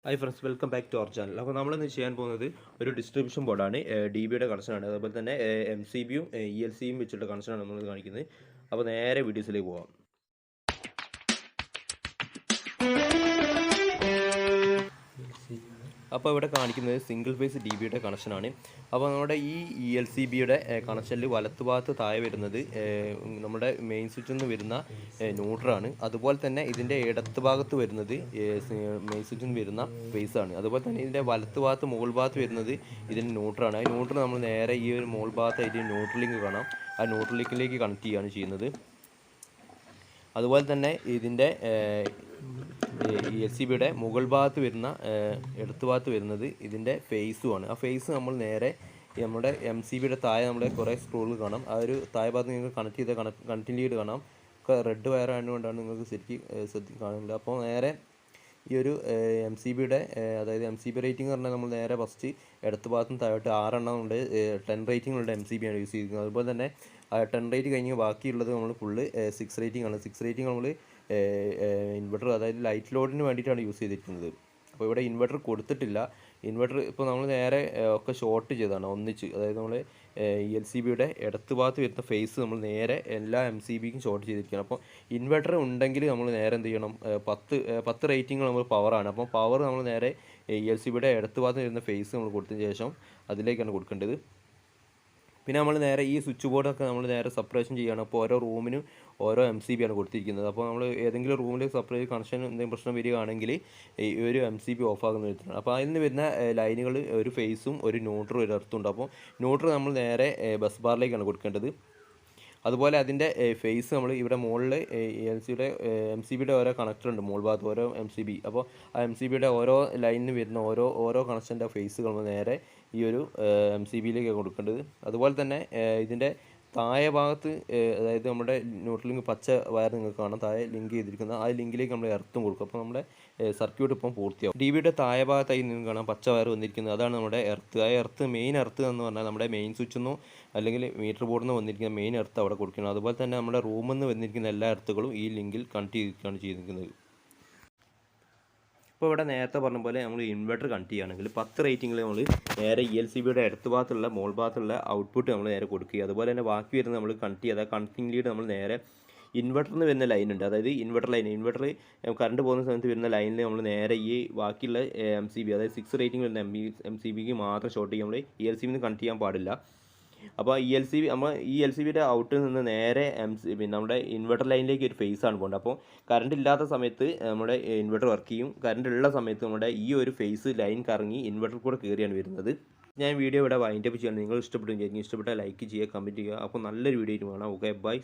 Hi friends, welcome back to our channel. അപ്പോൾ നമ്മളിന്ന് ചെയ്യാൻ പോകുന്നത് ഒരു ഡിസ്ട്രിബ്യൂഷൻ ബോർഡാണ്. ഡി ബിയുടെ കണക്ഷനാണ്. അതുപോലെ തന്നെ MCBയും ELCBയും വെച്ചിട്ടുള്ള കണക്ഷനാണ് നമ്മൾ കാണിക്കുന്നത്. അപ്പോൾ നേരെ വീഡിയോസിലേക്ക് പോകാം. അപ്പോൾ ഇവിടെ കാണിക്കുന്നത് സിംഗിൾ ഫേസ് ഡി ബിയുടെ കണക്ഷനാണ്. അപ്പോൾ നമ്മുടെ ഈ ELCBയുടെ കണക്ഷനിൽ വലത്തുഭാഗത്ത് താഴെ വരുന്നത് നമ്മുടെ മെയിൻ സ്വിച്ചിൽ നിന്ന് വരുന്ന ന്യൂട്രലാണ്. അതുപോലെ തന്നെ ഇതിൻ്റെ ഇടത്ത് ഭാഗത്ത് വരുന്നത് മെയിൻ സ്വിച്ചിൽ നിന്ന് വരുന്ന ഫേസാണ്. അതുപോലെ തന്നെ ഇതിൻ്റെ വലത്ത് ഭാഗത്ത് മുകൾ ഭാഗത്ത് വരുന്നത് ഇതിൻ്റെ ന്യൂട്രാണ്. ആ ന്യൂട്രൽ നമ്മൾ നേരെ ഈ ഒരു മുകൾ ഭാഗത്തായിട്ട് ന്യൂട്രൽ ലിങ്ക് കാണാം. ആ ന്യൂട്രൽ ലിങ്കിലേക്ക് കണക്ട് ചെയ്യുകയാണ് ചെയ്യുന്നത്. അതുപോലെ തന്നെ ഇതിൻ്റെ ELCBയുടെ മുകൾ ഭാഗത്ത് വരുന്ന ഇടത്ത് ഭാഗത്ത് വരുന്നത് ഇതിൻ്റെ ഫേസുമാണ്. ആ ഫേസ് നമ്മൾ നേരെ നമ്മുടെ MCBയുടെ താഴെ നമ്മുടെ കുറേ സ്ക്രൂകൾ കാണാം. ആ ഒരു താഴെ ഭാഗത്ത് നിങ്ങൾക്ക് കണക്ട് ചെയ്ത കണക്റ്റിംഗ് ലീഡ് കാണാം. റെഡ് വയർ ആയതുകൊണ്ടാണ് നിങ്ങൾക്ക് ശരിക്കും കാണുന്നത്. അപ്പോൾ നേരെ ഈ ഒരു MCBയുടെ അതായത് MCB റേറ്റിംഗ് പറഞ്ഞാൽ നമ്മൾ നേരെ ഫസ്റ്റ് ഇടത്ത് ഭാഗത്തും താഴോട്ട് 6 ഉണ്ട്. 10 റേറ്റിംഗുള്ള MCB ആണ് യൂസ് ചെയ്തിരിക്കുന്നത്. അതുപോലെ തന്നെ 10 റേറ്റ് കഴിഞ്ഞ് ബാക്കിയുള്ളത് നമ്മൾ ഫുള്ള് 6 റേറ്റിംഗ് ആണ്. 6 റേറ്റിംഗ് നമ്മൾ ഇൻവെർട്ടർ അതായത് ലൈറ്റ് ലോഡിന് വേണ്ടിയിട്ടാണ് യൂസ് ചെയ്തിരിക്കുന്നത്. അപ്പോൾ ഇവിടെ ഇൻവെർട്ടർ കൊടുത്തിട്ടില്ല. ഇൻവെർട്ടർ ഇപ്പോൾ നമ്മൾ നേരെ ഒക്കെ ഷോർട്ട് ചെയ്തതാണ് ഒന്നിച്ച്. അതായത് നമ്മൾ ELCBയുടെ ഇടത്ത് ഭാഗത്ത് വരുന്ന ഫേസ് നമ്മൾ നേരെ എല്ലാ MCBക്കും ഷോർട്ട് ചെയ്തിരിക്കുകയാണ്. അപ്പോൾ ഇൻവെർട്ടർ ഉണ്ടെങ്കിൽ നമ്മൾ നേരെ എന്ത് ചെയ്യണം, 10 റേറ്റിംഗ് നമ്മൾ പവറാണ്. അപ്പോൾ പവർ നമ്മൾ നേരെ ELCBയുടെ ഇടത്ത് ഭാഗത്ത് വരുന്ന ഫേസ് നമ്മൾ കൊടുത്തതിന് ശേഷം അതിലേക്കാണ് കൊടുക്കേണ്ടത്. പിന്നെ നമ്മൾ നേരെ ഈ സ്വിച്ച് ബോർഡൊക്കെ നമ്മൾ നേരെ സെപ്പറേഷൻ ചെയ്യുകയാണ്. അപ്പോൾ ഓരോ റൂമിനും ഓരോ MCB ആണ് കൊടുത്തിരിക്കുന്നത്. അപ്പോൾ നമ്മൾ ഏതെങ്കിലും റൂമിൽ സെപ്പറേറ്റ് കണക്ഷൻ എന്തെങ്കിലും പ്രശ്നം വരികയാണെങ്കിൽ ഈ ഒരു MCB ഓഫാകുന്ന വിധത്തിലാണ്. അപ്പോൾ അതിൽ നിന്ന് വരുന്ന ലൈനുകൾ ഒരു ഫേസും ഒരു ന്യൂട്രും ഒരു എർത്തും ഉണ്ട്. അപ്പോൾ ന്യൂട്രൽ നമ്മൾ നേരെ ബസ് ബാറിലേക്കാണ് കൊടുക്കേണ്ടത്. അതുപോലെ അതിൻ്റെ ഫേസ് നമ്മൾ ഇവിടെ മുകളിൽ MCBയുടെ ഓരോ കണക്ടർ ഉണ്ട് മുകൾ ഭാഗത്ത് ഓരോ MCB. അപ്പോൾ ആ MCBയുടെ ഓരോ ലൈനിന് വരുന്ന ഓരോ കണക്ഷൻ്റെ ഫേസുകൾ നമ്മൾ നേരെ ഈ ഒരു MCBയിലേക്ക് കൊടുക്കേണ്ടത്. അതുപോലെ തന്നെ ഇതിൻ്റെ താഴെ ഭാഗത്ത് അതായത് നമ്മുടെ ന്യൂട്രൽ ലിങ്ക് പച്ച വയർ നിങ്ങൾക്ക് കാണാം താഴെ ലിങ്ക് ചെയ്തിരിക്കുന്ന ആ ലിങ്കിലേക്ക് നമ്മൾ എർത്തും കൊടുക്കും. അപ്പോൾ നമ്മുടെ സർക്യൂട്ട് ഇപ്പം പൂർത്തിയാവും. DBയുടെ താഴെ ഭാഗത്തായി നിങ്ങൾക്ക് കാണാം പച്ച വയർ വന്നിരിക്കുന്നത്, അതാണ് നമ്മുടെ എർത്ത്. ആ എർത്ത് മെയിൻ എർത്ത് എന്ന് പറഞ്ഞാൽ നമ്മുടെ മെയിൻ സ്വിച്ചിൽ നിന്നോ അല്ലെങ്കിൽ മീറ്റർ ബോർഡിൽ നിന്ന് വന്നിരിക്കുന്ന മെയിൻ എർത്ത് അവിടെ കൊടുക്കണം. അതുപോലെ തന്നെ നമ്മുടെ റൂമിൽ നിന്ന് വന്നിരിക്കുന്ന എല്ലാ എർത്തുകളും ഈ ലിങ്കിൽ കണക്ട് ചെയ്തിരിക്കുകയാണ് ചെയ്തിരിക്കുന്നത്. ഇപ്പോൾ ഇവിടെ നേരത്തെ പറഞ്ഞ പോലെ നമ്മൾ ഇൻവെർട്ടർ കണക്ട് ചെയ്യുകയാണെങ്കിൽ 10 റേറ്റിംഗിൽ നമ്മൾ നേരെ ELCBയുടെ ഇടത്ത് ഭാഗത്തുള്ള മോൾ ഭാഗത്തുള്ള ഔട്ട്പുട്ട് നമ്മൾ നേരെ കൊടുക്കുക. അതുപോലെ തന്നെ ബാക്കി വരുന്ന നമ്മൾ കണക്ട് ചെയ്ത കണക്റ്റിംഗ് ലീഡ് നമ്മൾ നേരെ ഇൻവെർട്ടറിൽ നിന്ന് വരുന്ന ലൈൻ ഉണ്ട്, അതായത് ഇൻവെർട്ടർ കറണ്ട് പോകുന്ന സമയത്ത് വരുന്ന ലൈനിൽ നമ്മൾ നേരെ ഈ ബാക്കിയുള്ള MCB അതായത് 6 റേറ്റിംഗ് വരുന്ന MCBക്ക് മാത്രം ഷോർട്ട് ചെയ്യാം. നമ്മൾ ELCBയിൽ നിന്ന് കണക്ട് ചെയ്യാൻ പാടില്ല. അപ്പോൾ ELCBയുടെ ഔട്ടിൽ നിന്ന് നേരെ നമ്മുടെ ഇൻവെർട്ടർ ലൈനിലേക്ക് ഒരു ഫേസ് ആണ് പോകേണ്ടത്. അപ്പോൾ കറണ്ട് ഇല്ലാത്ത സമയത്ത് നമ്മുടെ ഇൻവെർട്ടർ വർക്ക് ചെയ്യും. കറണ്ട് ഉള്ള സമയത്ത് നമ്മുടെ ഈ ഒരു ഫേസ് ലൈൻ കറങ്ങി ഇൻവെർട്ടർ കൂടെ കയറിയാണ് വരുന്നത്. ഞാൻ വീഡിയോ ഇവിടെ വൈൻഡപ്പ് ചെയ്യണം. നിങ്ങൾ ഇഷ്ടപ്പെട്ടാൽ ലൈക്ക് ചെയ്യുക, കമൻറ്റ് ചെയ്യുക. അപ്പോൾ നല്ലൊരു വീഡിയോ കാണാം. Okay, by.